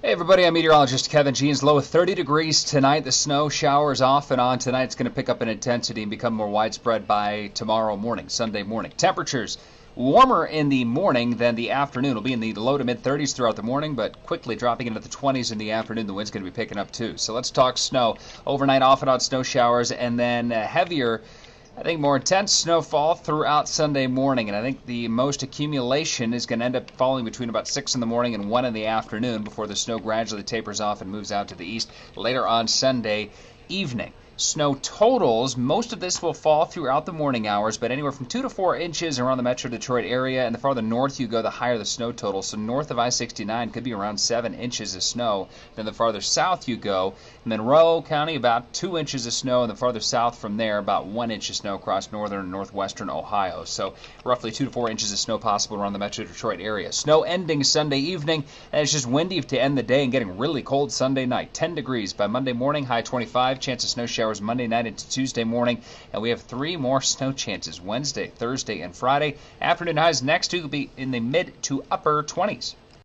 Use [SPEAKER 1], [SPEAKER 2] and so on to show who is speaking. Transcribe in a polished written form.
[SPEAKER 1] Hey everybody, I'm meteorologist Kevin Jeans. Low of 30 degrees tonight. The snow showers off and on tonight. It's going to pick up in intensity and become more widespread by tomorrow morning, Sunday morning. Temperatures warmer in the morning than the afternoon. It'll be in the low to mid 30s throughout the morning, but quickly dropping into the 20s in the afternoon. The wind's going to be picking up too. So let's talk snow. Overnight off and on snow showers, and then heavier, I think more intense snowfall throughout Sunday morning, and I think the most accumulation is going to end up falling between about 6 in the morning and 1 in the afternoon before the snow gradually tapers off and moves out to the east later on Sunday evening. Snow totals, most of this will fall throughout the morning hours, but anywhere from 2 to 4 inches around the Metro Detroit area, and the farther north you go, the higher the snow total. So north of I-69 could be around 7 inches of snow. Then the farther south you go, Monroe County, about 2 inches of snow, and the farther south from there, about 1 inch of snow across northern and northwestern Ohio. So roughly 2 to 4 inches of snow possible around the Metro Detroit area. Snow ending Sunday evening, and it's just windy to end the day and getting really cold Sunday night. 10 degrees by Monday morning, high 25, chance of snow showers Monday night into Tuesday morning, and we have 3 more snow chances Wednesday, Thursday, and Friday. Afternoon highs next week will be in the mid to upper 20s.